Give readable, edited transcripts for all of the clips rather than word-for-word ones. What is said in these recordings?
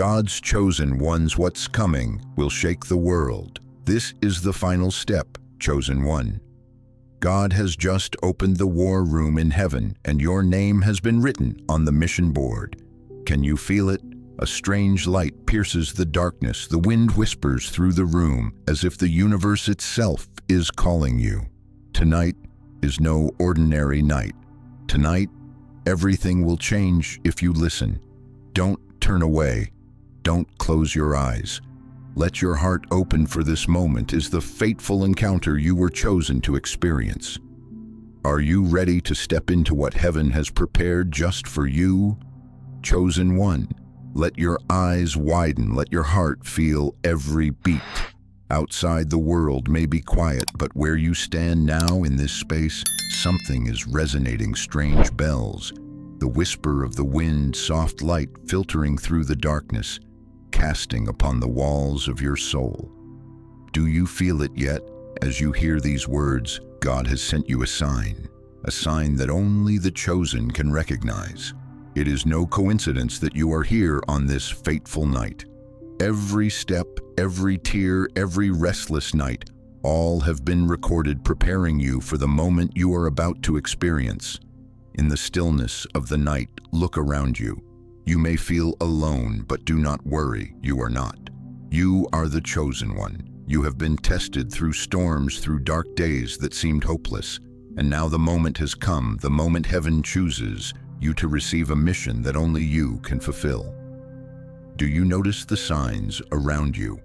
God's chosen ones, what's coming will shake the world. This is the final step, chosen one. God has just opened the war room in heaven, and your name has been written on the mission board. Can you feel it? A strange light pierces the darkness. The wind whispers through the room as if the universe itself is calling you. Tonight is no ordinary night. Tonight, everything will change if you listen. Don't turn away. Don't close your eyes. Let your heart open, for this moment is the fateful encounter you were chosen to experience. Are you ready to step into what heaven has prepared just for you? Chosen one, let your eyes widen, let your heart feel every beat. Outside, the world may be quiet, but where you stand now in this space, something is resonating, strange bells. The whisper of the wind, soft light filtering through the darkness, casting upon the walls of your soul. Do you feel it yet? As you hear these words, God has sent you a sign that only the chosen can recognize. It is no coincidence that you are here on this fateful night. Every step, every tear, every restless night, all have been recorded, preparing you for the moment you are about to experience. In the stillness of the night, look around you. You may feel alone, but do not worry, you are not. You are the chosen one. You have been tested through storms, through dark days that seemed hopeless. And now the moment has come, the moment heaven chooses you to receive a mission that only you can fulfill. Do you notice the signs around you?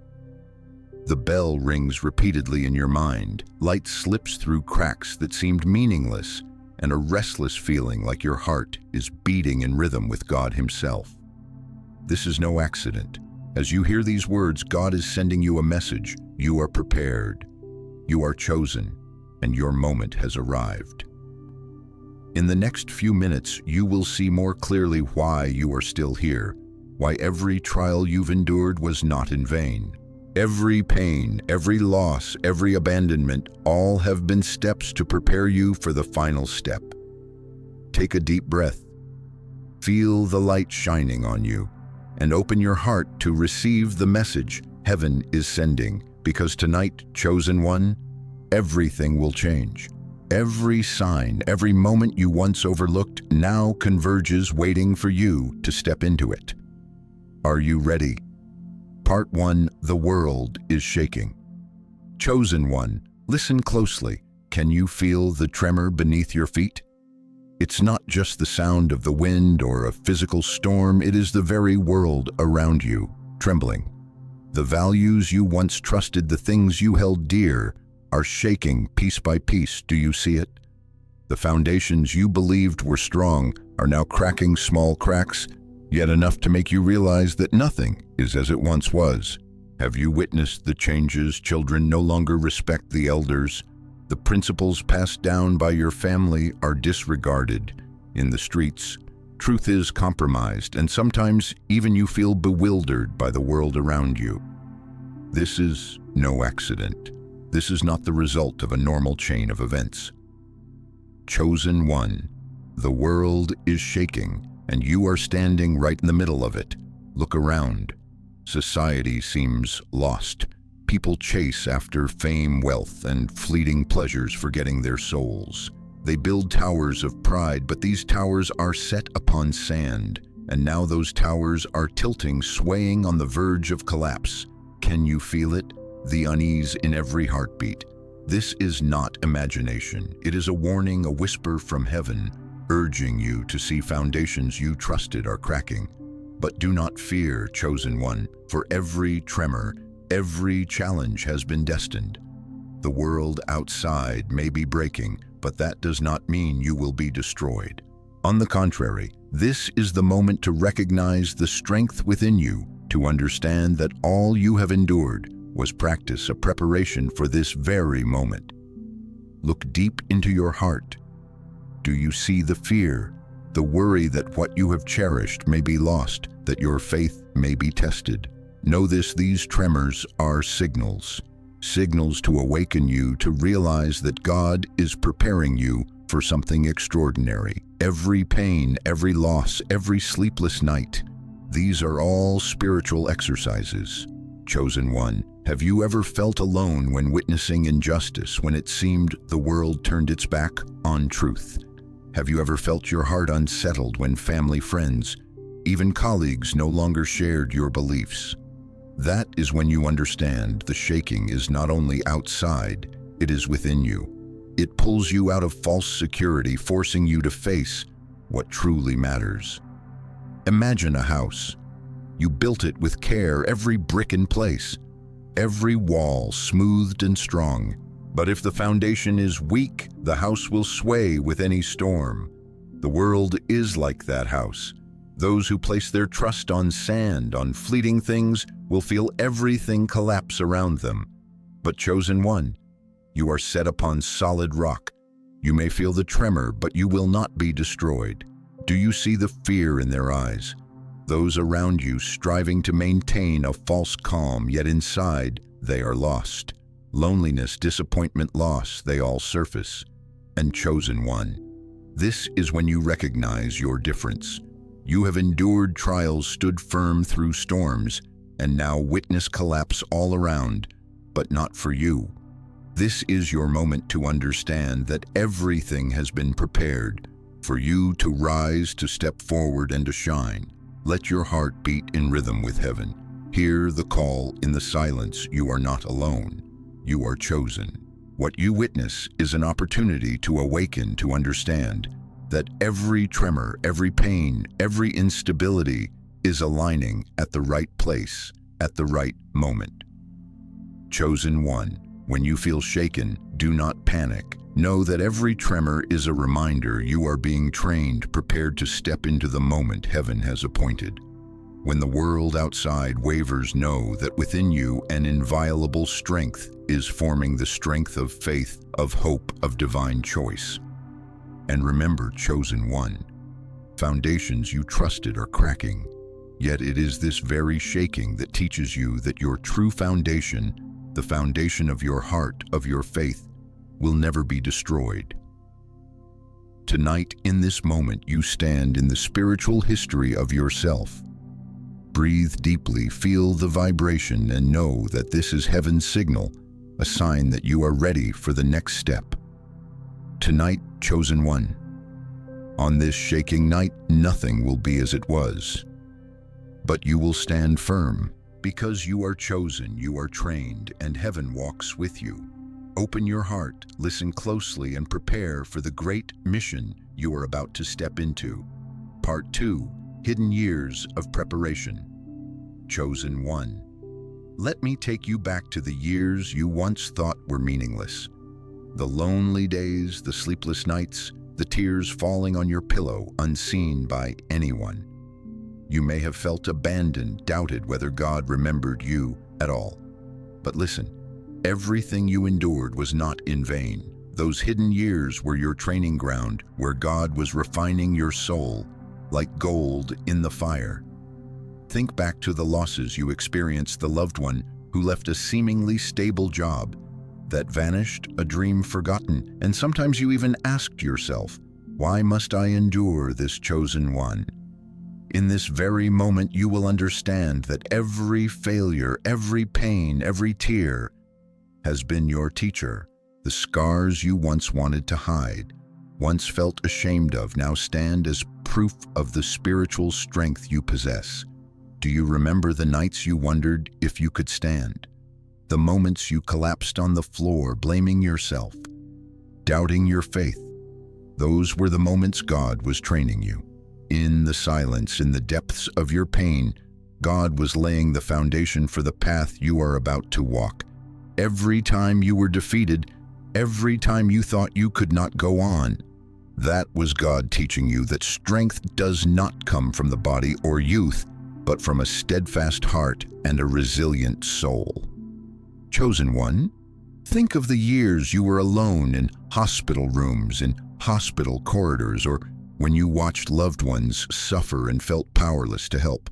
The bell rings repeatedly in your mind. Light slips through cracks that seemed meaningless, and a restless feeling like your heart is beating in rhythm with God Himself. This is no accident. As you hear these words, God is sending you a message. You are prepared. You are chosen, and your moment has arrived. In the next few minutes, you will see more clearly why you are still here, why every trial you've endured was not in vain. Every pain, every loss, every abandonment, all have been steps to prepare you for the final step. Take a deep breath. Feel the light shining on you, and open your heart to receive the message heaven is sending, because tonight, chosen one, everything will change. Every sign, every moment you once overlooked now converges, waiting for you to step into it. Are you ready? Part 1, the world is shaking. Chosen one, listen closely. Can you feel the tremor beneath your feet? It's not just the sound of the wind or a physical storm, it is the very world around you, trembling. The values you once trusted, the things you held dear, are shaking piece by piece. Do you see it? The foundations you believed were strong are now cracking, small cracks, yet enough to make you realize that nothing is as it once was. Have you witnessed the changes? Children no longer respect the elders. The principles passed down by your family are disregarded. In the streets, truth is compromised, and sometimes even you feel bewildered by the world around you. This is no accident. This is not the result of a normal chain of events. Chosen one, the world is shaking, and you are standing right in the middle of it. Look around. Society seems lost. People chase after fame, wealth, and fleeting pleasures, forgetting their souls. They build towers of pride, but these towers are set upon sand, and now those towers are tilting, swaying on the verge of collapse. Can you feel it? The unease in every heartbeat. This is not imagination. It is a warning, a whisper from heaven, urging you to see foundations you trusted are cracking. But do not fear, chosen one, for every tremor, every challenge has been destined. The world outside may be breaking, but that does not mean you will be destroyed. On the contrary, this is the moment to recognize the strength within you, to understand that all you have endured was practice, a preparation for this very moment. Look deep into your heart. Do you see the fear, the worry that what you have cherished may be lost, that your faith may be tested? Know this, these tremors are signals to awaken you, to realize that God is preparing you for something extraordinary. Every pain, every loss, every sleepless night These are all spiritual exercises. Chosen one, have you ever felt alone when witnessing injustice, when it seemed the world turned its back on truth? Have you ever felt your heart unsettled when family, friends, even colleagues no longer shared your beliefs? That is when you understand the shaking is not only outside, it is within you. It pulls you out of false security, forcing you to face what truly matters. Imagine a house. You built it with care, every brick in place, every wall smoothed and strong. But if the foundation is weak, the house will sway with any storm. The world is like that house. Those who place their trust on sand, on fleeting things, will feel everything collapse around them. But chosen one, you are set upon solid rock. You may feel the tremor, but you will not be destroyed. Do you see the fear in their eyes? Those around you striving to maintain a false calm, yet inside they are lost. Loneliness, disappointment, loss, they all surface. And chosen one, this is when you recognize your difference. You have endured trials, stood firm through storms, and now witness collapse all around, but not for you. This is your moment to understand that everything has been prepared for you to rise, to step forward, and to shine. Let your heart beat in rhythm with heaven. Hear the call in the silence. You are not alone. You are chosen. What you witness is an opportunity to awaken, to understand that every tremor, every pain, every instability is aligning at the right place, at the right moment. Chosen one, when you feel shaken, do not panic. Know that every tremor is a reminder you are being trained, prepared to step into the moment heaven has appointed. When the world outside wavers, know that within you an inviolable strength is forming, the strength of faith, of hope, of divine choice. And remember, chosen one, foundations you trusted are cracking. Yet it is this very shaking that teaches you that your true foundation, the foundation of your heart, of your faith, will never be destroyed. Tonight, in this moment, you stand in the spiritual history of yourself. Breathe deeply, feel the vibration, and know that this is heaven's signal, a sign that you are ready for the next step. Tonight, chosen one, on this shaking night, nothing will be as it was. But you will stand firm, because you are chosen, you are trained, and heaven walks with you. Open your heart, listen closely, and prepare for the great mission you are about to step into. Part 2, Hidden Years of Preparation. Chosen one, let me take you back to the years you once thought were meaningless. The lonely days, the sleepless nights, the tears falling on your pillow unseen by anyone. You may have felt abandoned, doubted whether God remembered you at all. But listen, everything you endured was not in vain. Those hidden years were your training ground, where God was refining your soul like gold in the fire. Think back to the losses you experienced, the loved one who left a seemingly stable job that vanished, a dream forgotten, and sometimes you even asked yourself, why must I endure this, chosen one? In this very moment, you will understand that every failure, every pain, every tear has been your teacher. The scars you once wanted to hide, once felt ashamed of, now stand as proof of the spiritual strength you possess. Do you remember the nights you wondered if you could stand? The moments you collapsed on the floor, blaming yourself, doubting your faith? Those were the moments God was training you. In the silence, in the depths of your pain, God was laying the foundation for the path you are about to walk. Every time you were defeated, every time you thought you could not go on, that was God teaching you that strength does not come from the body or youth, but from a steadfast heart and a resilient soul. Chosen one, think of the years you were alone in hospital rooms, in hospital corridors, or when you watched loved ones suffer and felt powerless to help.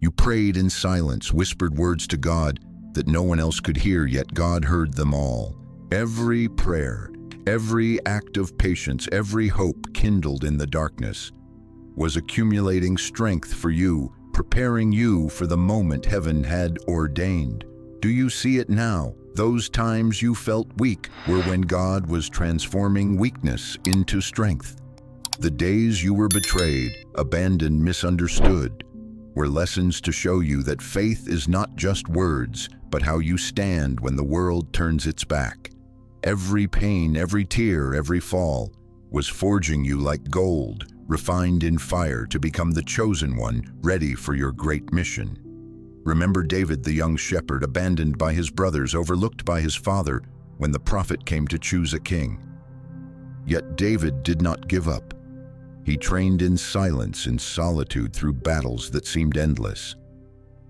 You prayed in silence, whispered words to God that no one else could hear, yet God heard them all. Every prayer, every act of patience, every hope kindled in the darkness was accumulating strength for you preparing you for the moment heaven had ordained. Do you see it now? Those times you felt weak were when God was transforming weakness into strength. The days you were betrayed, abandoned, misunderstood, were lessons to show you that faith is not just words, but how you stand when the world turns its back. Every pain, every tear, every fall was forging you like gold, refined in fire to become the chosen one, ready for your great mission. Remember David, the young shepherd, abandoned by his brothers, overlooked by his father, when the prophet came to choose a king. Yet David did not give up. He trained in silence, in solitude, through battles that seemed endless.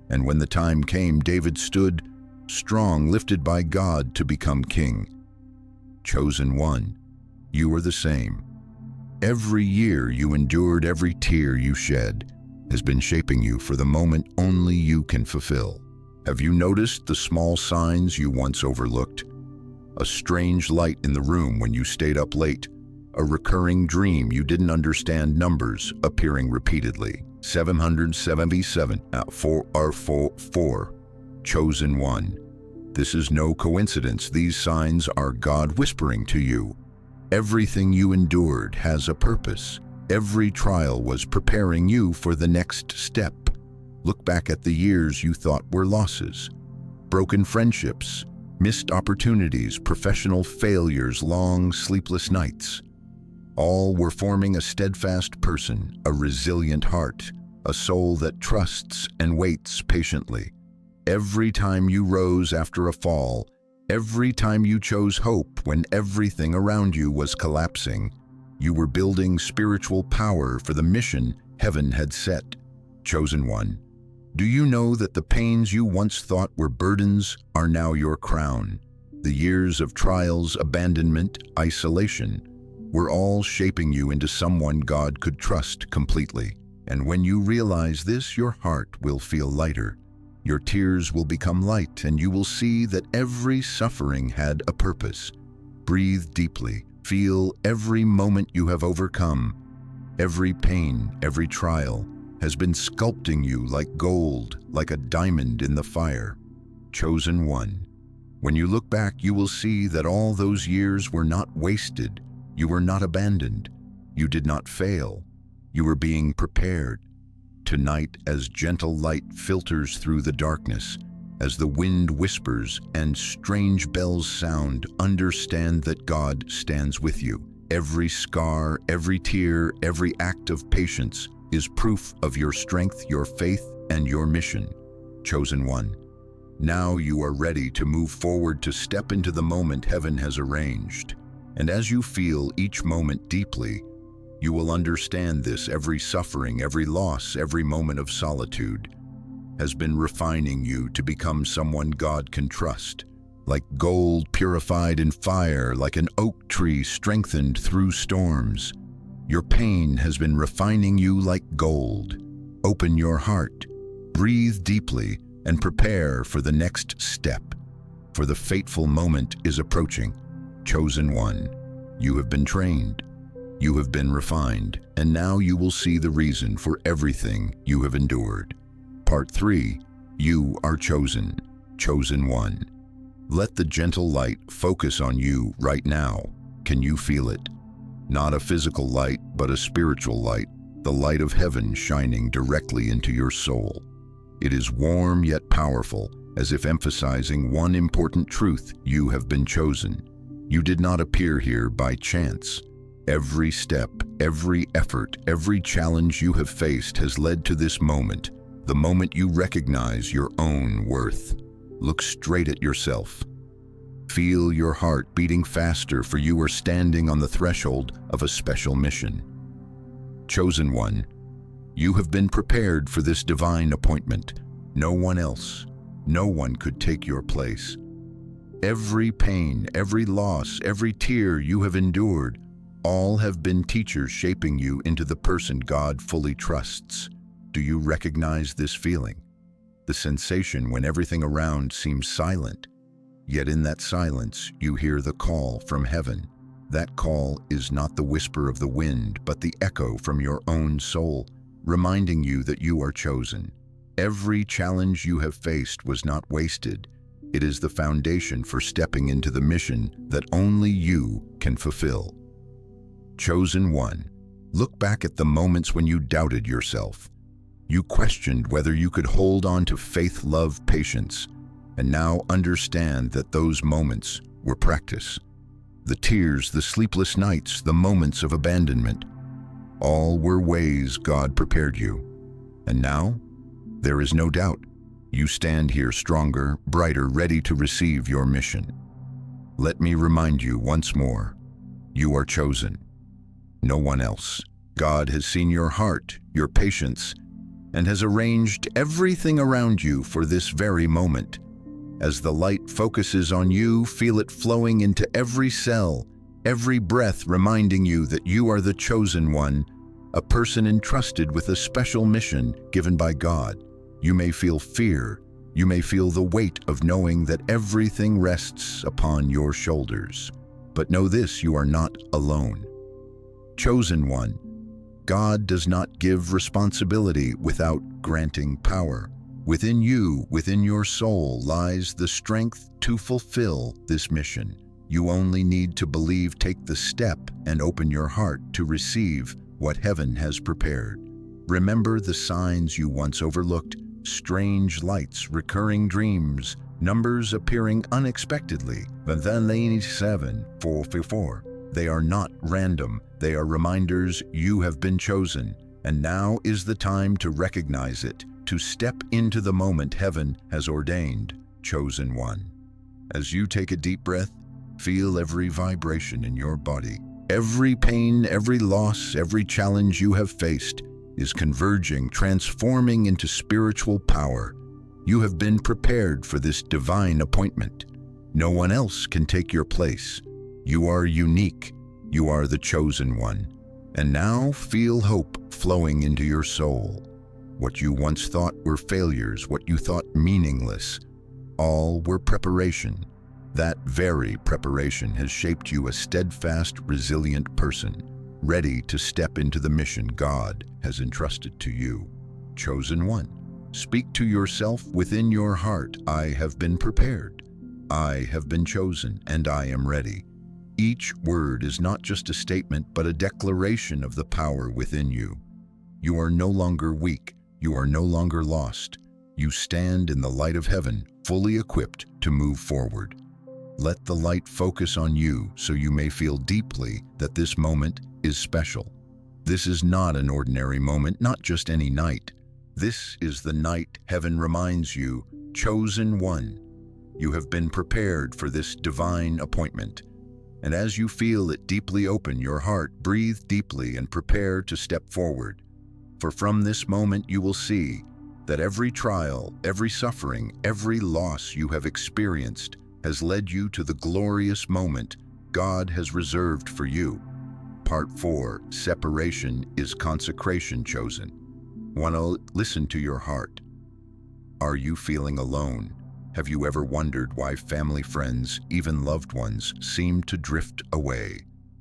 And when the time came, David stood strong, lifted by God to become king. Chosen one, you are the same. Every year you endured, every tear you shed, has been shaping you for the moment only you can fulfill. Have you noticed the small signs you once overlooked? A strange light in the room when you stayed up late, a recurring dream you didn't understand, numbers appearing repeatedly. 777, 4, chosen one. This is no coincidence. These signs are God whispering to you. Everything you endured has a purpose. Every trial was preparing you for the next step. Look back at the years you thought were losses. Broken friendships, missed opportunities, professional failures, long sleepless nights. All were forming a steadfast person, a resilient heart, a soul that trusts and waits patiently. Every time you rose after a fall, every time you chose hope when everything around you was collapsing, you were building spiritual power for the mission heaven had set. Chosen one, do you know that the pains you once thought were burdens are now your crown? The years of trials, abandonment, isolation were all shaping you into someone God could trust completely. And when you realize this, your heart will feel lighter. Your tears will become light, and you will see that every suffering had a purpose. Breathe deeply. Feel every moment you have overcome. Every pain, every trial has been sculpting you like gold, like a diamond in the fire. Chosen one. When you look back, you will see that all those years were not wasted. You were not abandoned. You did not fail. You were being prepared. Tonight, as gentle light filters through the darkness, as the wind whispers and strange bells sound, understand that God stands with you. Every scar, every tear, every act of patience is proof of your strength, your faith, and your mission. Chosen one, now you are ready to move forward, to step into the moment heaven has arranged. And as you feel each moment deeply, you will understand this: every suffering, every loss, every moment of solitude has been refining you to become someone God can trust. Like gold purified in fire, like an oak tree strengthened through storms, your pain has been refining you like gold. Open your heart, breathe deeply, and prepare for the next step. For the fateful moment is approaching. Chosen one, you have been trained. You have been refined, and now you will see the reason for everything you have endured. Part 3. You are chosen. Chosen one. Let the gentle light focus on you right now. Can you feel it? Not a physical light, but a spiritual light, the light of heaven shining directly into your soul. It is warm yet powerful, as if emphasizing one important truth: you have been chosen. You did not appear here by chance. Every step, every effort, every challenge you have faced has led to this moment, the moment you recognize your own worth. Look straight at yourself. Feel your heart beating faster, for you are standing on the threshold of a special mission. Chosen one, you have been prepared for this divine appointment. No one else, no one could take your place. Every pain, every loss, every tear you have endured, all have been teachers shaping you into the person God fully trusts. Do you recognize this feeling? The sensation when everything around seems silent, yet in that silence you hear the call from heaven. That call is not the whisper of the wind, but the echo from your own soul, reminding you that you are chosen. Every challenge you have faced was not wasted. It is the foundation for stepping into the mission that only you can fulfill. Chosen one, look back at the moments when you doubted yourself. You questioned whether you could hold on to faith, love, patience, and now understand that those moments were practice. The tears, the sleepless nights, the moments of abandonment, all were ways God prepared you. And now, there is no doubt, you stand here stronger, brighter, ready to receive your mission. Let me remind you once more, you are chosen. No one else. God has seen your heart, your patience, and has arranged everything around you for this very moment. As the light focuses on you, feel it flowing into every cell, every breath, reminding you that you are the chosen one, a person entrusted with a special mission given by God. You may feel fear. You may feel the weight of knowing that everything rests upon your shoulders. But know this, you are not alone. Chosen one, God does not give responsibility without granting power. Within you, within your soul, lies the strength to fulfill this mission. You only need to believe, take the step, and open your heart to receive what heaven has prepared. Remember the signs you once overlooked: strange lights, recurring dreams, numbers appearing unexpectedly. But then 7:4. They are not random. They are reminders you have been chosen. And now is the time to recognize it, to step into the moment heaven has ordained. Chosen one. As you take a deep breath, feel every vibration in your body. Every pain, every loss, every challenge you have faced is converging, transforming into spiritual power. You have been prepared for this divine appointment. No one else can take your place. You are unique. You are the chosen one. And now feel hope flowing into your soul. What you once thought were failures, what you thought meaningless, all were preparation. That very preparation has shaped you a steadfast, resilient person, ready to step into the mission God has entrusted to you. Chosen one, speak to yourself within your heart. I have been prepared. I have been chosen, and I am ready. Each word is not just a statement, but a declaration of the power within you. You are no longer weak. You are no longer lost. You stand in the light of heaven, fully equipped to move forward. Let the light focus on you so you may feel deeply that this moment is special. This is not an ordinary moment, not just any night. This is the night heaven reminds you, chosen one. You have been prepared for this divine appointment. And as you feel it deeply open your heart, breathe deeply and prepare to step forward. For from this moment you will see that every trial, every suffering, every loss you have experienced has led you to the glorious moment God has reserved for you. Part 4, Separation is Consecration. Chosen. Want to listen to your heart. Are you feeling alone? Have you ever wondered why family, friends, even loved ones seem to drift away?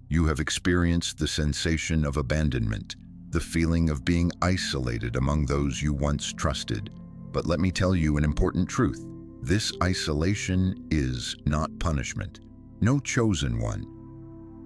You have experienced the sensation of abandonment, the feeling of being isolated among those you once trusted. But let me tell you an important truth. This isolation is not punishment. No, chosen one.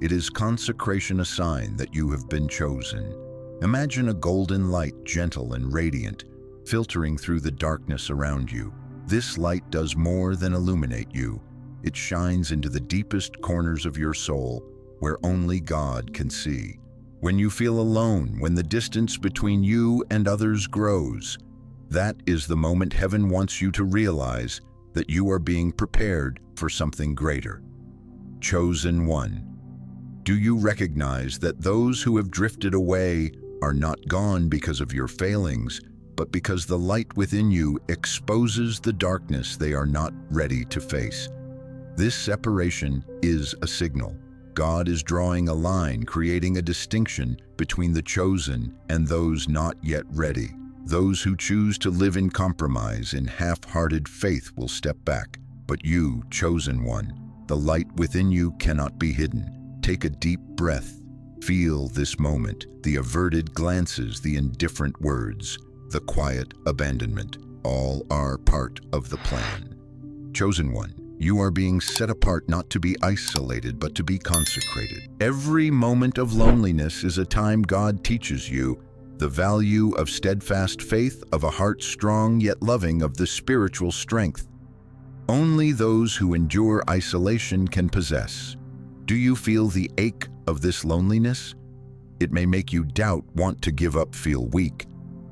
It is consecration, a sign that you have been chosen. Imagine a golden light, gentle and radiant, filtering through the darkness around you. This light does more than illuminate you. It shines into the deepest corners of your soul, where only God can see. When you feel alone, when the distance between you and others grows, that is the moment heaven wants you to realize that you are being prepared for something greater. Chosen one. Do you recognize that those who have drifted away are not gone because of your failings, but because the light within you exposes the darkness they are not ready to face? This separation is a signal. God is drawing a line, creating a distinction between the chosen and those not yet ready. Those who choose to live in compromise, in half-hearted faith, will step back. But you, chosen one, the light within you cannot be hidden. Take a deep breath. Feel this moment, the averted glances, the indifferent words, the quiet abandonment. all are part of the plan. Chosen one, you are being set apart not to be isolated, but to be consecrated. Every moment of loneliness is a time God teaches you the value of steadfast faith, of a heart strong yet loving, of the spiritual strength only those who endure isolation can possess. Do you feel the ache of this loneliness? It may make you doubt, want to give up, feel weak.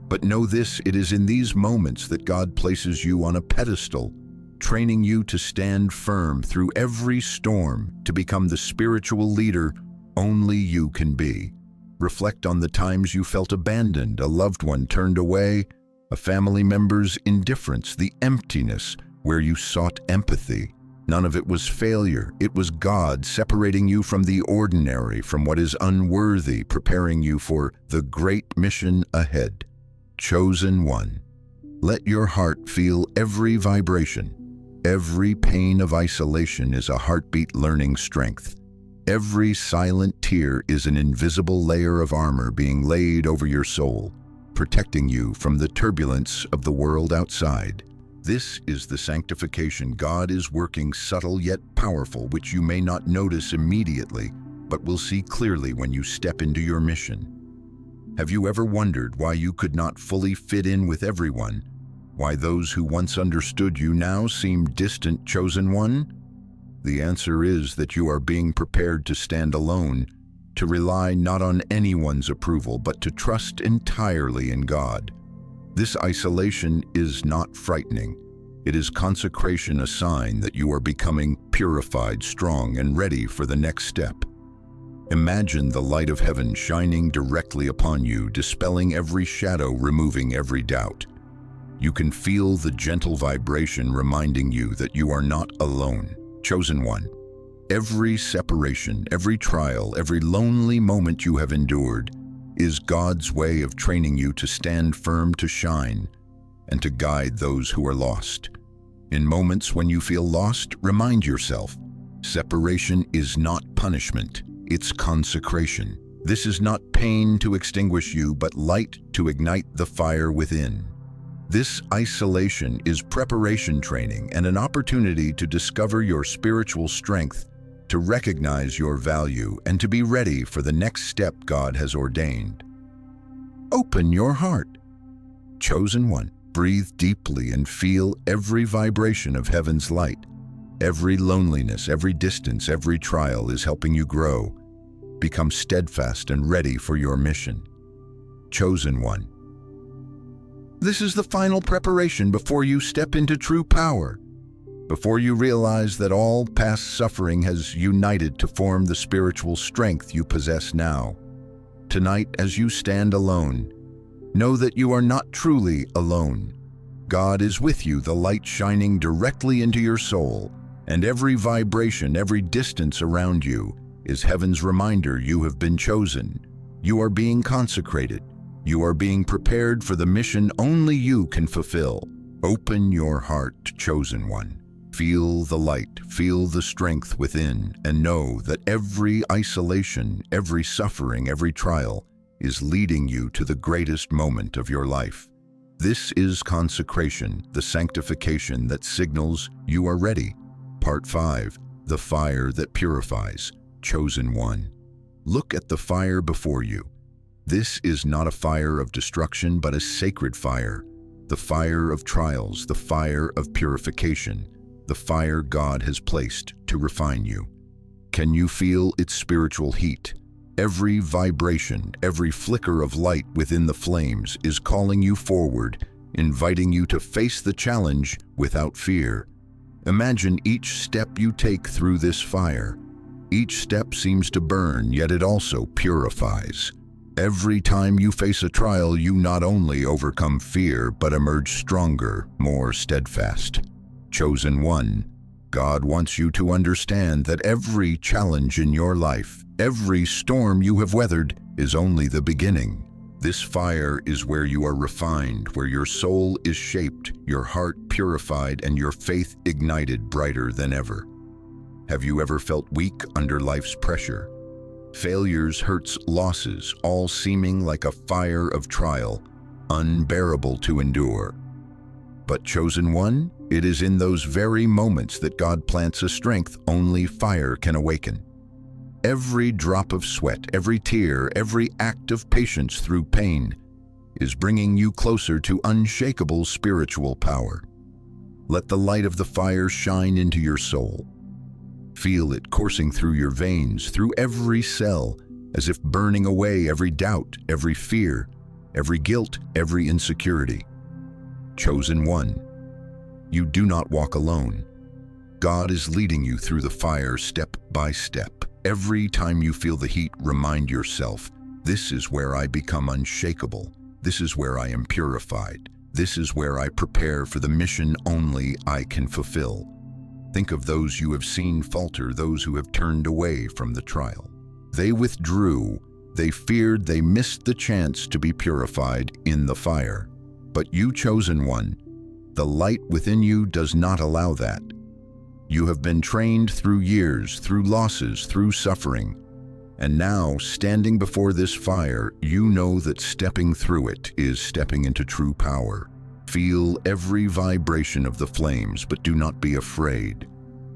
But know this, it is in these moments that God places you on a pedestal, training you to stand firm through every storm, to become the spiritual leader only you can be. Reflect on the times you felt abandoned, a loved one turned away, a family member's indifference, the emptiness where you sought empathy. None of it was failure. It was God separating you from the ordinary, from what is unworthy, preparing you for the great mission ahead. Chosen one, let your heart feel every vibration. Every pain of isolation is a heartbeat learning strength. Every silent tear is an invisible layer of armor being laid over your soul, protecting you from the turbulence of the world outside. This is the sanctification God is working, subtle yet powerful, which you may not notice immediately, but will see clearly when you step into your mission. Have you ever wondered why you could not fully fit in with everyone? Why those who once understood you now seem distant, chosen one? The answer is that you are being prepared to stand alone, to rely not on anyone's approval, but to trust entirely in God. This isolation is not frightening. It is consecration, a sign that you are becoming purified, strong, and ready for the next step. Imagine the light of heaven shining directly upon you, dispelling every shadow, removing every doubt. You can feel the gentle vibration reminding you that you are not alone. Chosen one, every separation, every trial, every lonely moment you have endured is God's way of training you to stand firm, to shine, and to guide those who are lost. In moments when you feel lost, remind yourself, separation is not punishment, it's consecration. This is not pain to extinguish you, but light to ignite the fire within. This isolation is preparation training and an opportunity to discover your spiritual strength, to recognize your value, and to be ready for the next step God has ordained. Open your heart. Chosen one, breathe deeply and feel every vibration of heaven's light. Every loneliness, every distance, every trial is helping you grow. Become steadfast and ready for your mission. Chosen one, this is the final preparation before you step into true power, before you realize that all past suffering has united to form the spiritual strength you possess now. Tonight, as you stand alone, know that you are not truly alone. God is with you, the light shining directly into your soul, and every vibration, every distance around you is heaven's reminder you have been chosen. You are being consecrated. You are being prepared for the mission only you can fulfill. Open your heart, chosen one. Feel the light, feel the strength within, and know that every isolation, every suffering, every trial is leading you to the greatest moment of your life. This is consecration, the sanctification that signals you are ready. Part 5, the fire that purifies. Chosen one. Look at the fire before you. This is not a fire of destruction, but a sacred fire. The fire of trials, the fire of purification, the fire God has placed to refine you. Can you feel its spiritual heat? Every vibration, every flicker of light within the flames is calling you forward, inviting you to face the challenge without fear. Imagine each step you take through this fire. Each step seems to burn, yet it also purifies. Every time you face a trial, you not only overcome fear, but emerge stronger, more steadfast. Chosen one, God wants you to understand that every challenge in your life, every storm you have weathered, is only the beginning. This fire is where you are refined, where your soul is shaped, your heart purified, and your faith ignited brighter than ever. Have you ever felt weak under life's pressure? Failures, hurts, losses, all seeming like a fire of trial, unbearable to endure. But chosen one, it is in those very moments that God plants a strength only fire can awaken. Every drop of sweat, every tear, every act of patience through pain is bringing you closer to unshakable spiritual power. Let the light of the fire shine into your soul. Feel it coursing through your veins, through every cell, as if burning away every doubt, every fear, every guilt, every insecurity. Chosen one, you do not walk alone. God is leading you through the fire step by step. Every time you feel the heat, remind yourself, this is where I become unshakable. This is where I am purified. This is where I prepare for the mission only I can fulfill. Think of those you have seen falter, those who have turned away from the trial. They withdrew. They feared they missed the chance to be purified in the fire. But you, chosen one, the light within you does not allow that. You have been trained through years, through losses, through suffering. And now, standing before this fire, you know that stepping through it is stepping into true power. Feel every vibration of the flames, but do not be afraid.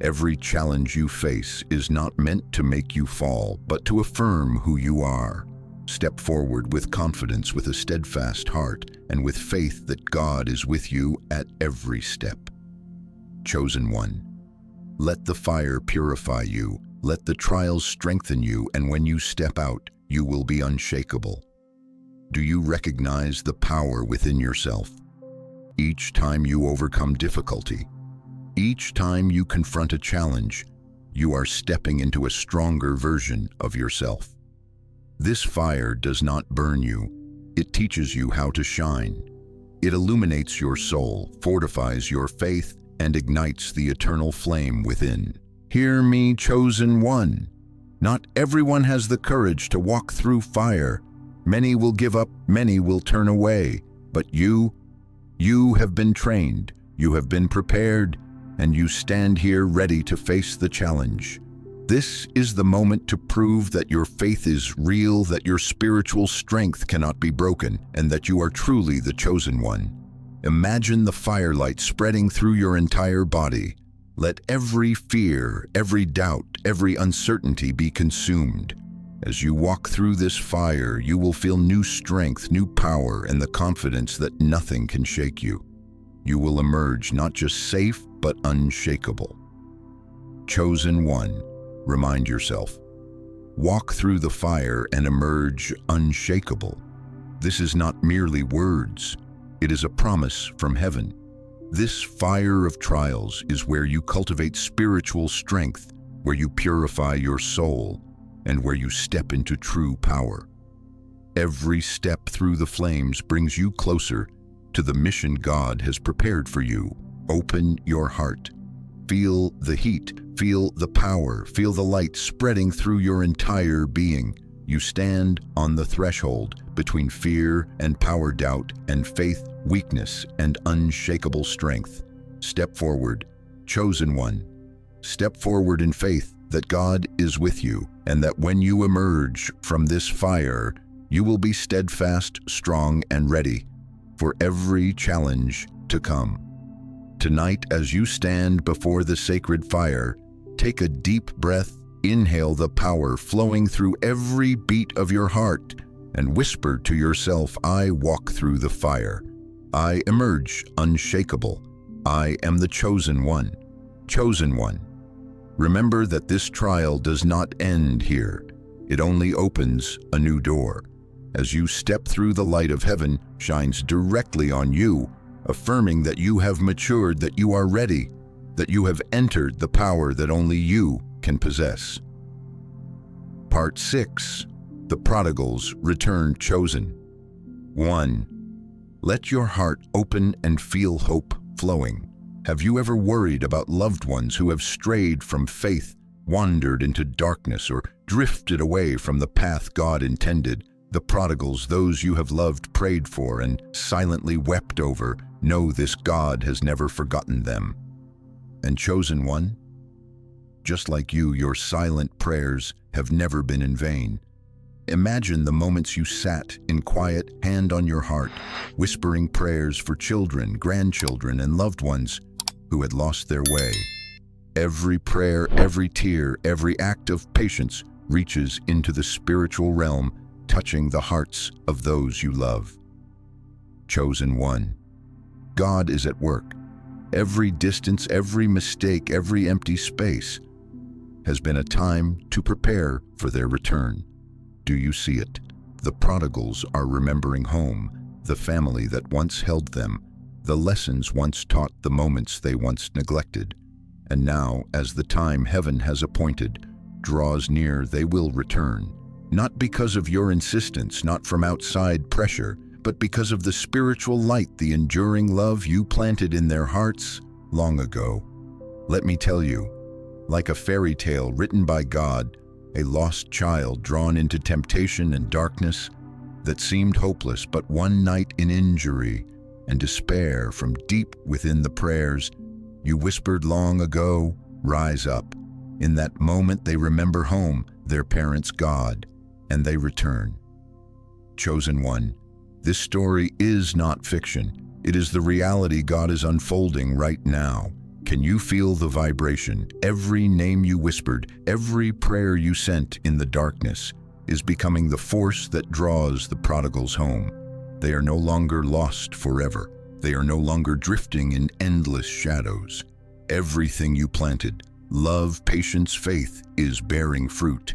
Every challenge you face is not meant to make you fall, but to affirm who you are. Step forward with confidence, with a steadfast heart, and with faith that God is with you at every step. Chosen one, let the fire purify you. Let the trials strengthen you, and when you step out, you will be unshakable. Do you recognize the power within yourself? Each time you overcome difficulty, each time you confront a challenge, you are stepping into a stronger version of yourself. This fire does not burn you. It teaches you how to shine. It illuminates your soul, fortifies your faith, and ignites the eternal flame within. Hear me, chosen one. Not everyone has the courage to walk through fire. Many will give up, many will turn away. But you have been trained, you have been prepared, and you stand here ready to face the challenge. This is the moment to prove that your faith is real, that your spiritual strength cannot be broken, and that you are truly the chosen one. Imagine the firelight spreading through your entire body. Let every fear, every doubt, every uncertainty be consumed. As you walk through this fire, you will feel new strength, new power, and the confidence that nothing can shake you. You will emerge not just safe, but unshakable. Chosen one, remind yourself. Walk through the fire and emerge unshakable. This is not merely words. It is a promise from heaven. This fire of trials is where you cultivate spiritual strength, where you purify your soul, and where you step into true power. Every step through the flames brings you closer to the mission God has prepared for you. Open your heart. Feel the heat, feel the power, feel the light spreading through your entire being. You stand on the threshold between fear and power, doubt and faith, weakness and unshakable strength. Step forward, chosen one. Step forward in faith that God is with you, and that when you emerge from this fire, you will be steadfast, strong, and ready for every challenge to come. Tonight, as you stand before the sacred fire, take a deep breath, inhale the power flowing through every beat of your heart, and whisper to yourself, I walk through the fire. I emerge unshakable. I am the chosen one. Chosen one. Remember that this trial does not end here. It only opens a new door. As you step through, the light of heaven shines directly on you, affirming that you have matured, that you are ready, that you have entered the power that only you can possess. Part 6. The prodigals return chosen. 1. Let your heart open and feel hope flowing. Have you ever worried about loved ones who have strayed from faith, wandered into darkness, or drifted away from the path God intended? The prodigals, those you have loved, prayed for, and silently wept over, know this God has never forgotten them. And chosen one, just like you, your silent prayers have never been in vain. Imagine the moments you sat in quiet, hand on your heart, whispering prayers for children, grandchildren, and loved ones who had lost their way. Every prayer, every tear, every act of patience reaches into the spiritual realm, touching the hearts of those you love. Chosen one. God is at work. Every distance, every mistake, every empty space has been a time to prepare for their return. Do you see it? The prodigals are remembering home, the family that once held them, the lessons once taught, the moments they once neglected. And now, as the time heaven has appointed draws near, they will return. Not because of your insistence, not from outside pressure, but because of the spiritual light, the enduring love you planted in their hearts long ago. Let me tell you, like a fairy tale written by God, a lost child drawn into temptation and darkness that seemed hopeless, but one night in injury and despair from deep within the prayers you whispered long ago, rise up. In that moment they remember home, their parents' God, and they return. Chosen one. This story is not fiction. It is the reality God is unfolding right now. Can you feel the vibration? Every name you whispered, every prayer you sent in the darkness is becoming the force that draws the prodigals home. They are no longer lost forever. They are no longer drifting in endless shadows. Everything you planted, love, patience, faith, is bearing fruit.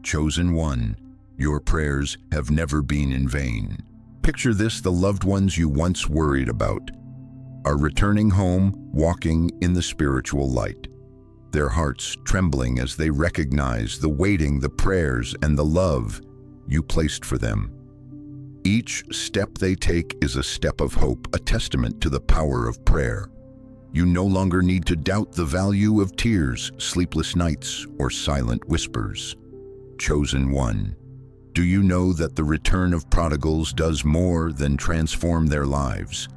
Chosen one, your prayers have never been in vain. Picture this: the loved ones you once worried about are returning home, walking in the spiritual light, their hearts trembling as they recognize the waiting, the prayers, and the love you placed for them. Each step they take is a step of hope, a testament to the power of prayer. You no longer need to doubt the value of tears, sleepless nights, or silent whispers. Chosen one. Do you know that the return of prodigals does more than transform their lives?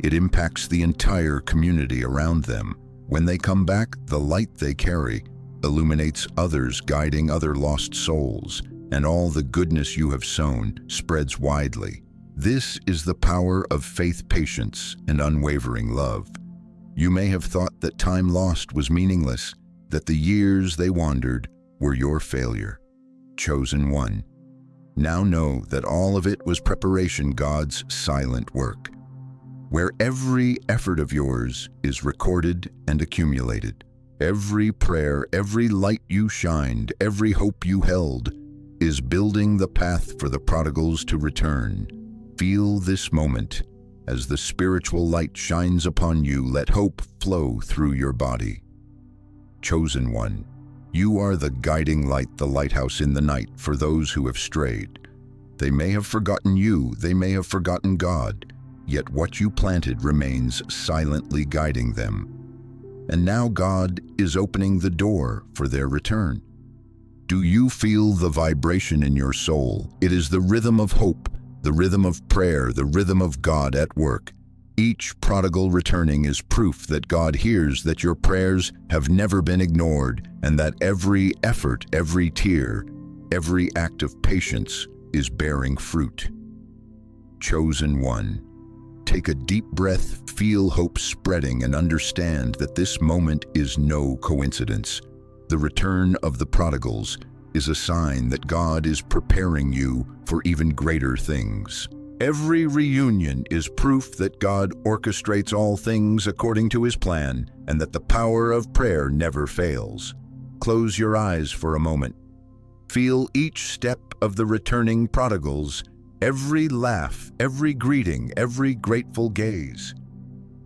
It impacts the entire community around them. When they come back, the light they carry illuminates others, guiding other lost souls, and all the goodness you have sown spreads widely. This is the power of faith, patience, and unwavering love. You may have thought that time lost was meaningless, that the years they wandered were your failure. Chosen one. Now know that all of it was preparation, God's silent work, where every effort of yours is recorded and accumulated. Every prayer, every light you shined, every hope you held is building the path for the prodigals to return. Feel this moment. As the spiritual light shines upon you, let hope flow through your body. Chosen one. You are the guiding light, the lighthouse in the night for those who have strayed. They may have forgotten you, they may have forgotten God, yet what you planted remains silently guiding them. And now God is opening the door for their return. Do you feel the vibration in your soul? It is the rhythm of hope, the rhythm of prayer, the rhythm of God at work. Each prodigal returning is proof that God hears, that your prayers have never been ignored, and that every effort, every tear, every act of patience is bearing fruit. Chosen one. Take a deep breath, feel hope spreading, and understand that this moment is no coincidence. The return of the prodigals is a sign that God is preparing you for even greater things. Every reunion is proof that God orchestrates all things according to his plan, and that the power of prayer never fails. Close your eyes for a moment. Feel each step of the returning prodigals, every laugh, every greeting, every grateful gaze.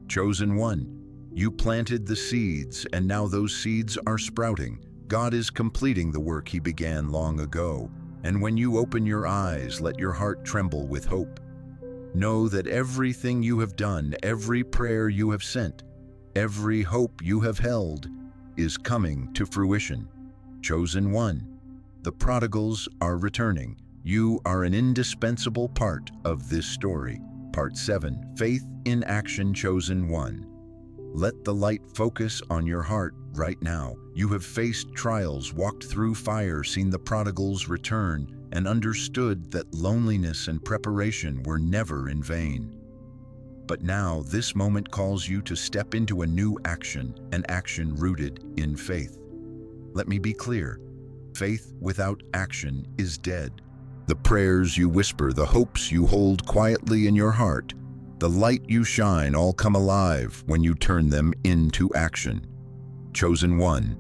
Chosen one, you planted the seeds, and now those seeds are sprouting. God is completing the work he began long ago, and when you open your eyes, let your heart tremble with hope. Know that everything you have done, every prayer you have sent, every hope you have held is coming to fruition. Chosen one, the prodigals are returning. You are an indispensable part of this story. Part 7, Faith in Action. Chosen one. Let the light focus on your heart right now. You have faced trials, walked through fire, seen the prodigals return, and understood that loneliness and preparation were never in vain. But now this moment calls you to step into a new action, an action rooted in faith. Let me be clear. Faith without action is dead. The prayers you whisper, the hopes you hold quietly in your heart, the light you shine all come alive when you turn them into action. Chosen one,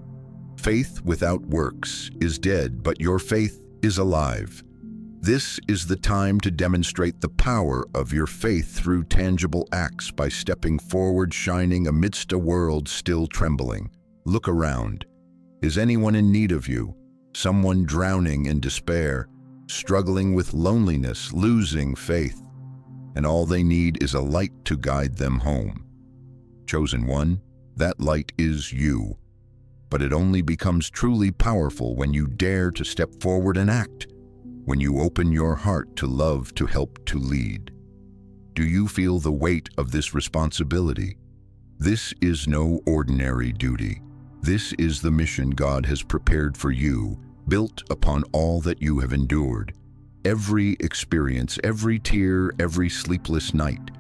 faith without works is dead, but your faith is alive. This is the time to demonstrate the power of your faith through tangible acts by stepping forward, shining amidst a world still trembling. Look around. Is anyone in need of you? Someone drowning in despair, struggling with loneliness, losing faith, and all they need is a light to guide them home. Chosen one, that light is you. But it only becomes truly powerful when you dare to step forward and act, when you open your heart to love, to help, to lead. Do you feel the weight of this responsibility? This is no ordinary duty. This is the mission God has prepared for you, built upon all that you have endured. Every experience, every tear, every sleepless night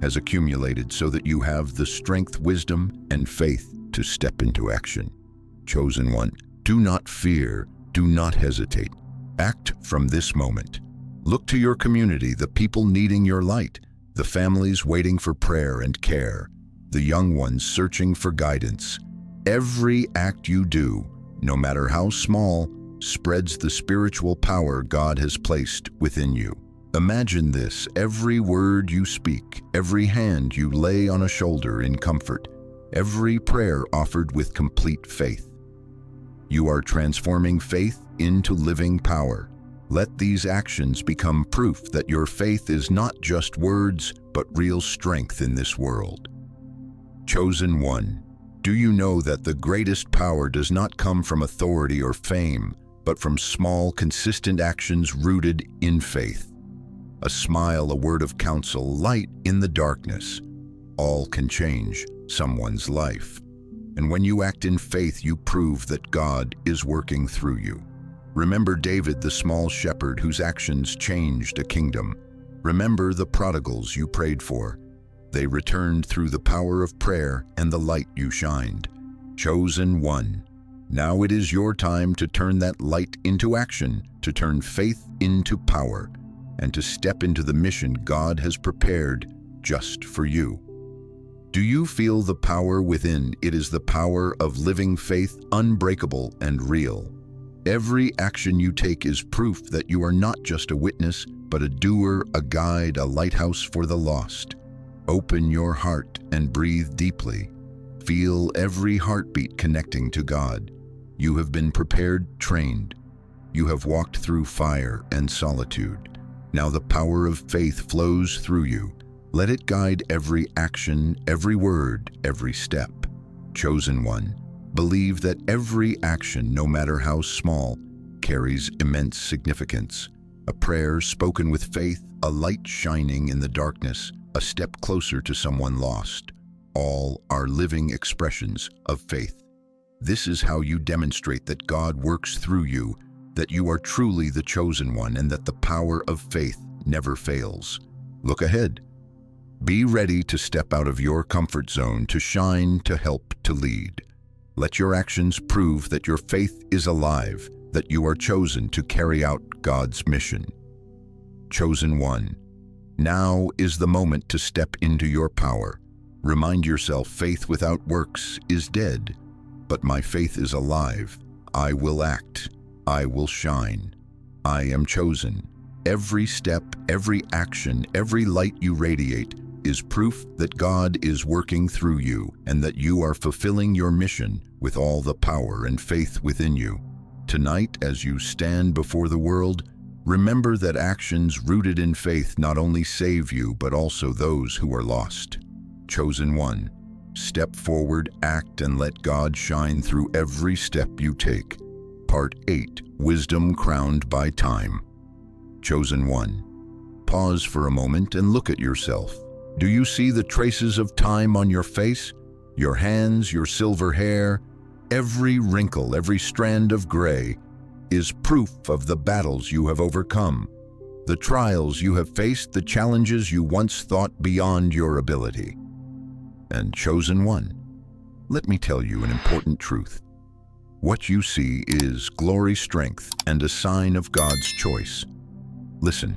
has accumulated so that you have the strength, wisdom, and faith to step into action. Chosen one, do not fear, do not hesitate. Act from this moment. Look to your community, the people needing your light, the families waiting for prayer and care, the young ones searching for guidance. Every act you do, no matter how small, spreads the spiritual power God has placed within you. Imagine this: every word you speak, every hand you lay on a shoulder in comfort, every prayer offered with complete faith. You are transforming faith into living power. Let these actions become proof that your faith is not just words, but real strength in this world. Chosen one, do you know that the greatest power does not come from authority or fame, but from small, consistent actions rooted in faith? A smile, a word of counsel, light in the darkness, all can change someone's life. And when you act in faith, you prove that God is working through you. Remember David, the small shepherd whose actions changed a kingdom. Remember the prodigals you prayed for. They returned through the power of prayer and the light you shined. Chosen one, now it is your time to turn that light into action, to turn faith into power, and to step into the mission God has prepared just for you. Do you feel the power within? It is the power of living faith, unbreakable and real. Every action you take is proof that you are not just a witness, but a doer, a guide, a lighthouse for the lost. Open your heart and breathe deeply. Feel every heartbeat connecting to God. You have been prepared, trained. You have walked through fire and solitude. Now the power of faith flows through you. Let it guide every action, every word, every step. Chosen one, believe that every action, no matter how small, carries immense significance. A prayer spoken with faith, a light shining in the darkness, a step closer to someone lost. All are living expressions of faith. This is how you demonstrate that God works through you, that you are truly the chosen one, and that the power of faith never fails. Look ahead. Be ready to step out of your comfort zone, to shine, to help, to lead. Let your actions prove that your faith is alive, that you are chosen to carry out God's mission. Chosen one, now is the moment to step into your power. Remind yourself, faith without works is dead, but my faith is alive. I will act. I will shine. I am chosen. Every step, every action, every light you radiate is proof that God is working through you and that you are fulfilling your mission with all the power and faith within you. Tonight, as you stand before the world, remember that actions rooted in faith not only save you, but also those who are lost. Chosen one, step forward, act, and let God shine through every step you take. Part 8, Wisdom Crowned by Time. Chosen one, pause for a moment and look at yourself. Do you see the traces of time on your face, your hands, your silver hair, every wrinkle, every strand of gray? is proof of the battles you have overcome, the trials you have faced, the challenges you once thought beyond your ability. And chosen one, let me tell you an important truth. What you see is glory, strength, and a sign of God's choice. Listen,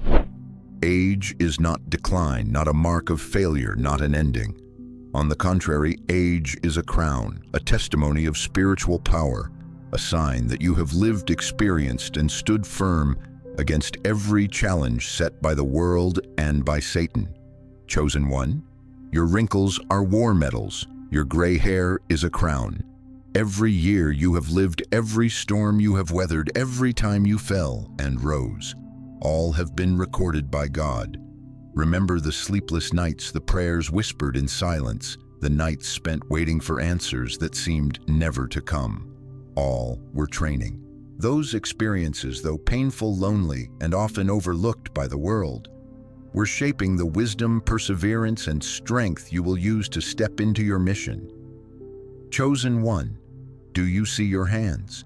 age is not decline, not a mark of failure, not an ending. On the contrary, age is a crown, a testimony of spiritual power, a sign that you have lived, experienced, and stood firm against every challenge set by the world and by Satan. Chosen one, your wrinkles are war medals, your gray hair is a crown. Every year you have lived, every storm you have weathered, every time you fell and rose, all have been recorded by God. Remember the sleepless nights, the prayers whispered in silence, the nights spent waiting for answers that seemed never to come. All were training. Those experiences, though painful, lonely, and often overlooked by the world, were shaping the wisdom, perseverance, and strength you will use to step into your mission. Chosen one, do you see your hands?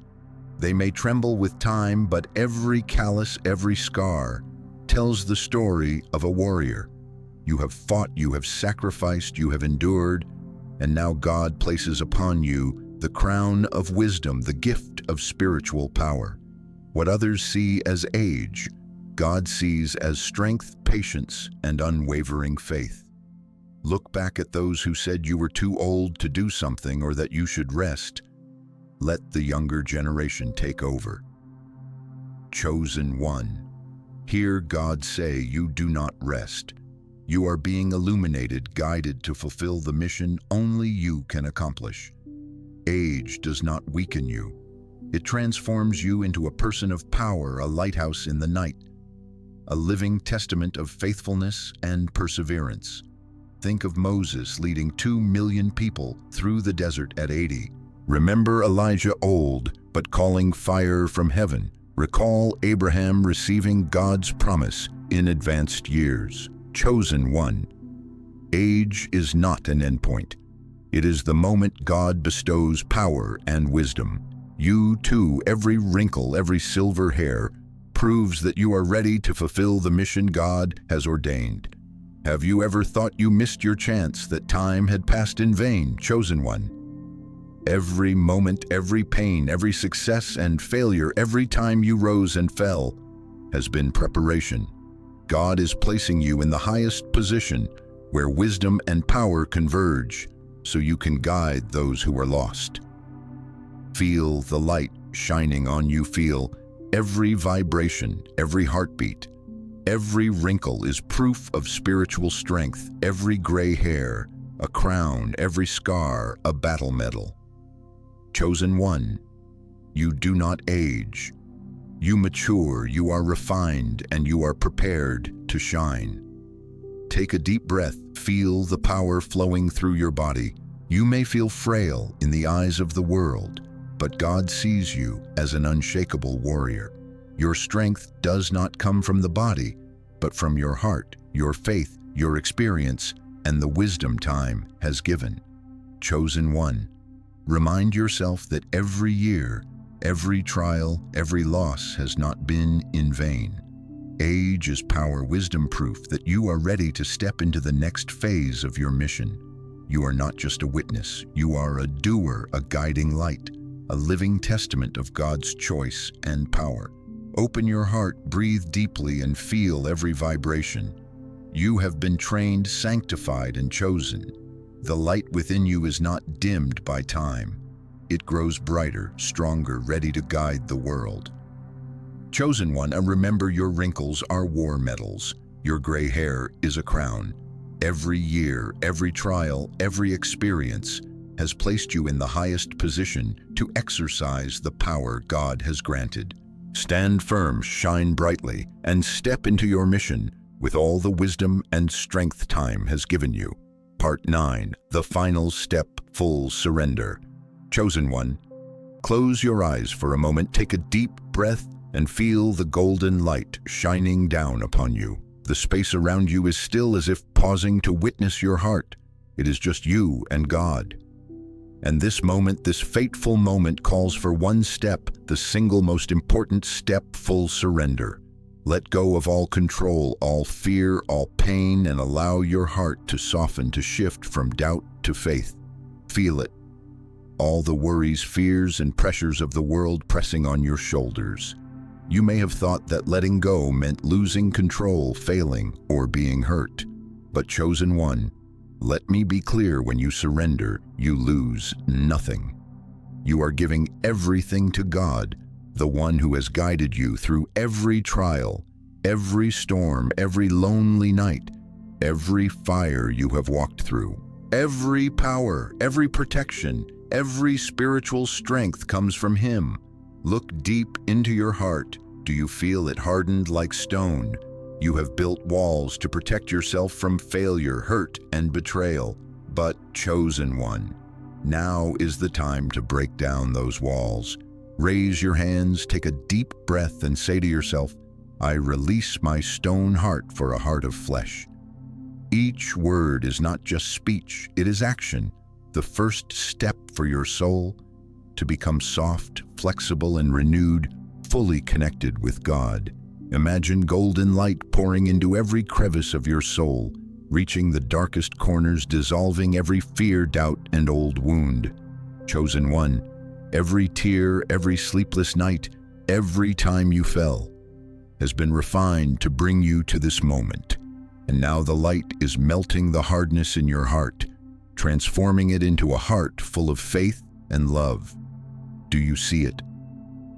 They may tremble with time, but every callus, every scar, tells the story of a warrior. You have fought, you have sacrificed, you have endured, and now God places upon you the crown of wisdom, the gift of spiritual power. What others see as age, God sees as strength, patience, and unwavering faith. Look back at those who said you were too old to do something or that you should rest. Let the younger generation take over. Chosen one, hear God say you do not rest. You are being illuminated, guided to fulfill the mission only you can accomplish. Age does not weaken you. It transforms you into a person of power, a lighthouse in the night, a living testament of faithfulness and perseverance. Think of Moses leading 2 million people through the desert at 80. Remember Elijah, old but calling fire from heaven. Recall Abraham receiving God's promise in advanced years. Chosen one, age is not an endpoint. It is the moment God bestows power and wisdom. You too, every wrinkle, every silver hair, proves that you are ready to fulfill the mission God has ordained. Have you ever thought you missed your chance, that time had passed in vain, chosen one? Every moment, every pain, every success and failure, every time you rose and fell, has been preparation. God is placing you in the highest position where wisdom and power converge, so you can guide those who are lost. Feel the light shining on you. Feel every vibration, every heartbeat. Every wrinkle is proof of spiritual strength. Every gray hair, a crown. Every scar, a battle medal. Chosen one, you do not age. You mature, you are refined, and you are prepared to shine. Take a deep breath. Feel the power flowing through your body. You may feel frail in the eyes of the world, but God sees you as an unshakable warrior. Your strength does not come from the body, but from your heart, your faith, your experience, and the wisdom time has given. Chosen one, remind yourself that every year, every trial, every loss has not been in vain. Age is power, wisdom proof that you are ready to step into the next phase of your mission. You are not just a witness, you are a doer, a guiding light, a living testament of God's choice and power. Open your heart, breathe deeply, and feel every vibration. You have been trained, sanctified, and chosen. The light within you is not dimmed by time. It grows brighter, stronger, ready to guide the world. Chosen one, and remember your wrinkles are war medals. Your gray hair is a crown. Every year, every trial, every experience has placed you in the highest position to exercise the power God has granted. Stand firm, shine brightly, and step into your mission with all the wisdom and strength time has given you. Part 9, the final step, full surrender. Chosen one, close your eyes for a moment, take a deep breath, and feel the golden light shining down upon you. The space around you is still, as if pausing to witness your heart. It is just you and God. And this moment, this fateful moment, calls for one step, the single most important step: full surrender. Let go of all control, all fear, all pain, and allow your heart to soften, to shift from doubt to faith. Feel it. All the worries, fears, and pressures of the world pressing on your shoulders. You may have thought that letting go meant losing control, failing, or being hurt. But chosen one, let me be clear: when you surrender, you lose nothing. You are giving everything to God, the one who has guided you through every trial, every storm, every lonely night, every fire you have walked through. Every power, every protection, every spiritual strength comes from Him. Look deep into your heart. Do you feel it hardened like stone? You have built walls to protect yourself from failure, hurt, and betrayal. But, chosen one, now is the time to break down those walls. Raise your hands, take a deep breath, and say to yourself, I release my stone heart for a heart of flesh. Each word is not just speech, it is action. The first step for your soul to become soft, flexible, and renewed, fully connected with God. Imagine golden light pouring into every crevice of your soul, reaching the darkest corners, dissolving every fear, doubt, and old wound. Chosen one, every tear, every sleepless night, every time you fell, has been refined to bring you to this moment. And now the light is melting the hardness in your heart, transforming it into a heart full of faith and love. Do you see it?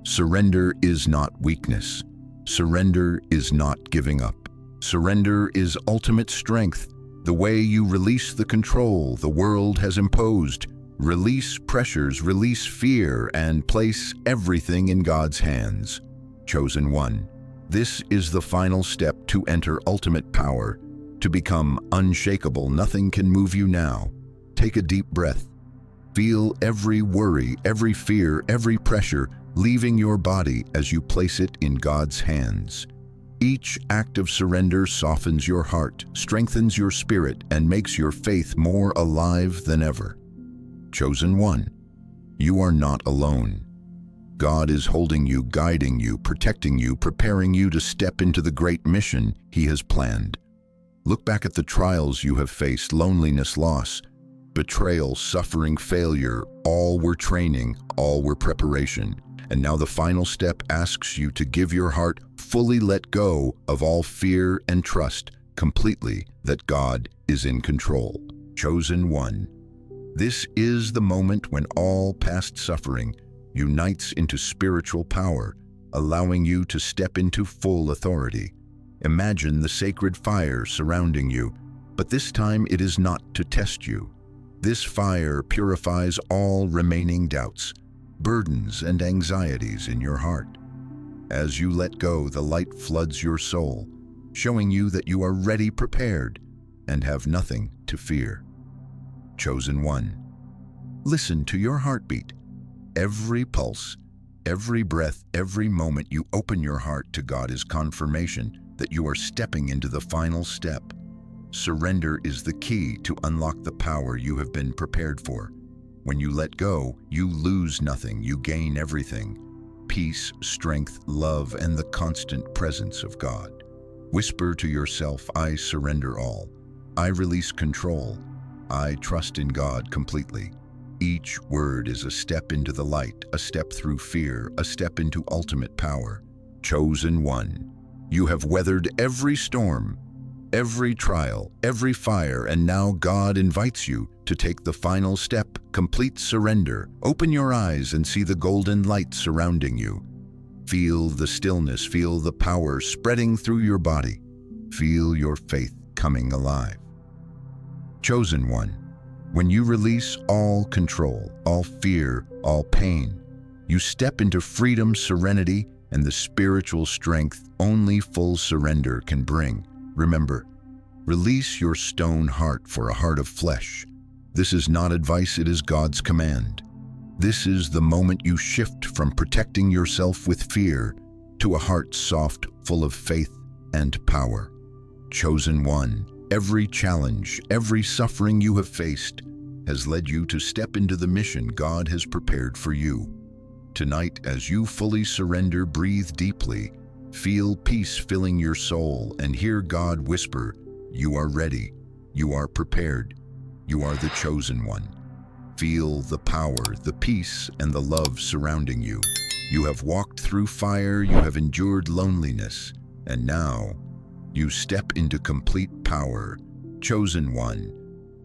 Surrender is not weakness. Surrender is not giving up. Surrender is ultimate strength, the way you release the control the world has imposed, release pressures, release fear, and place everything in God's hands. Chosen one, this is the final step to enter ultimate power, to become unshakable. Nothing can move you now. Take a deep breath. Feel every worry, every fear, every pressure leaving your body as you place it in God's hands. Each act of surrender softens your heart, strengthens your spirit, and makes your faith more alive than ever. Chosen one, you are not alone. God is holding you, guiding you, protecting you, preparing you to step into the great mission He has planned. Look back at the trials you have faced: loneliness, loss, betrayal, suffering, failure. All were training, all were preparation. And now the final step asks you to give your heart, fully let go of all fear, and trust completely that God is in control. Chosen one, this is the moment when all past suffering unites into spiritual power, allowing you to step into full authority. Imagine the sacred fire surrounding you, but this time it is not to test you. This fire purifies all remaining doubts, burdens, and anxieties in your heart. As you let go, the light floods your soul, showing you that you are ready, prepared, and have nothing to fear. Chosen one, listen to your heartbeat. Every pulse, every breath, every moment you open your heart to God is confirmation that you are stepping into the final step. Surrender is the key to unlock the power you have been prepared for. When you let go, you lose nothing, you gain everything: peace, strength, love, and the constant presence of God. Whisper to yourself, I surrender all. I release control. I trust in God completely. Each word is a step into the light, a step through fear, a step into ultimate power. Chosen one, you have weathered every storm, every trial, every fire, and now God invites you to take the final step: complete surrender. Open your eyes and see the golden light surrounding you. Feel the stillness, feel the power spreading through your body. Feel your faith coming alive. Chosen one, when you release all control, all fear, all pain, you step into freedom, serenity, and the spiritual strength only full surrender can bring. Remember, release your stone heart for a heart of flesh. This is not advice, it is God's command. This is the moment you shift from protecting yourself with fear to a heart soft, full of faith and power. Chosen one, every challenge, every suffering you have faced, has led you to step into the mission God has prepared for you. Tonight, as you fully surrender, breathe deeply, feel peace filling your soul, and hear God whisper, "You are ready, you are prepared, you are the chosen one." Feel the power, the peace, and the love surrounding you. You have walked through fire, you have endured loneliness, and now you step into complete power. Chosen one.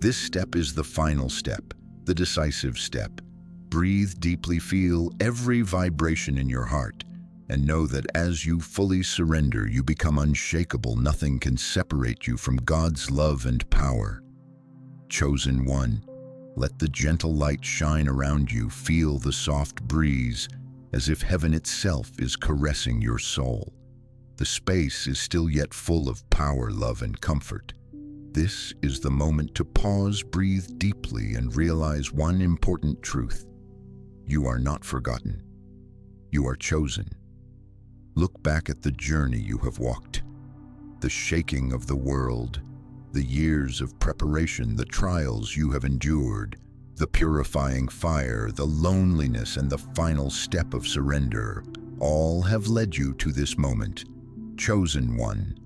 This step is the final step, the decisive step. Breathe deeply, feel every vibration in your heart, and know that as you fully surrender, you become unshakable. Nothing can separate you from God's love and power. Chosen one. Let the gentle light shine around you. Feel the soft breeze, as if heaven itself is caressing your soul. The space is still yet full of power, love, and comfort. This is the moment to pause, breathe deeply, and realize one important truth. You are not forgotten. You are chosen. Look back at the journey you have walked, the shaking of the world, the years of preparation, the trials you have endured, the purifying fire, the loneliness, and the final step of surrender. All have led you to this moment. Chosen one.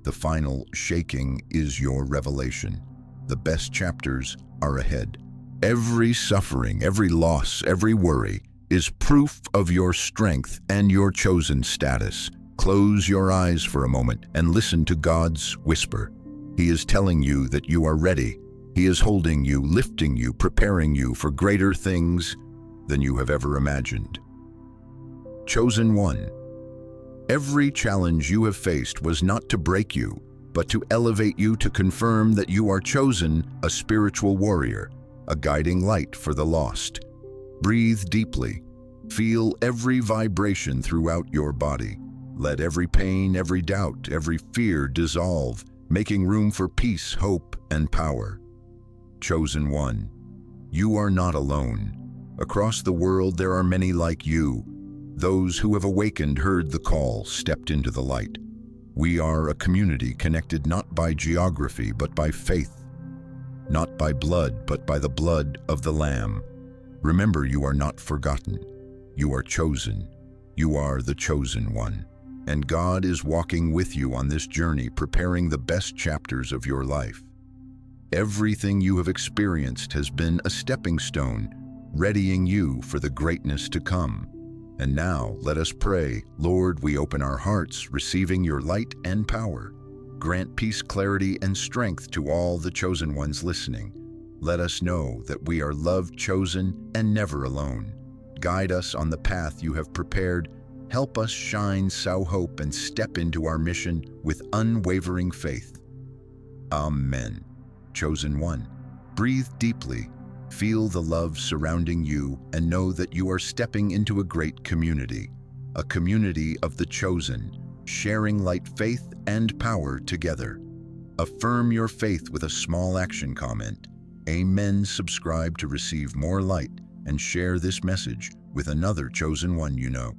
The final shaking is your revelation. The best chapters are ahead. Every suffering, every loss, every worry is proof of your strength and your chosen status. Close your eyes for a moment and listen to God's whisper. He is telling you that you are ready. He is holding you, lifting you, preparing you for greater things than you have ever imagined. Chosen one. Every challenge you have faced was not to break you, but to elevate you, to confirm that you are chosen, a spiritual warrior, a guiding light for the lost. Breathe deeply. Feel every vibration throughout your body. Let every pain, every doubt, every fear dissolve, making room for peace, hope, and power. Chosen one. You are not alone. Across the world there are many like you. Those who have awakened, heard the call, stepped into the light. We are a community connected not by geography but by faith, not by blood but by the blood of the Lamb. Remember, you are not forgotten. You are chosen. You are the chosen one. And God is walking with you on this journey, preparing the best chapters of your life. Everything you have experienced has been a stepping stone, readying you for the greatness to come. And now, let us pray. Lord, we open our hearts, receiving your light and power. Grant peace, clarity, and strength to all the chosen ones listening. Let us know that we are loved, chosen, and never alone. Guide us on the path you have prepared. Help us shine, sow hope, and step into our mission with unwavering faith. Amen. Chosen one. Breathe deeply. Feel the love surrounding you and know that you are stepping into a great community, a community of the chosen, sharing light, faith, and power together. Affirm your faith with a small action comment. Amen. Subscribe to receive more light and share this message with another chosen one you know.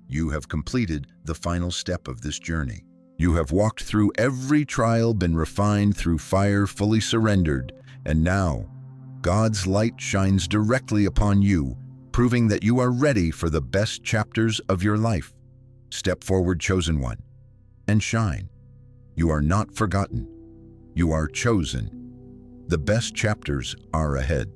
You have completed the final step of this journey. You have walked through every trial, been refined through fire, fully surrendered, and now God's light shines directly upon you, proving that you are ready for the best chapters of your life. Step forward, chosen one, and shine. You are not forgotten. You are chosen. The best chapters are ahead.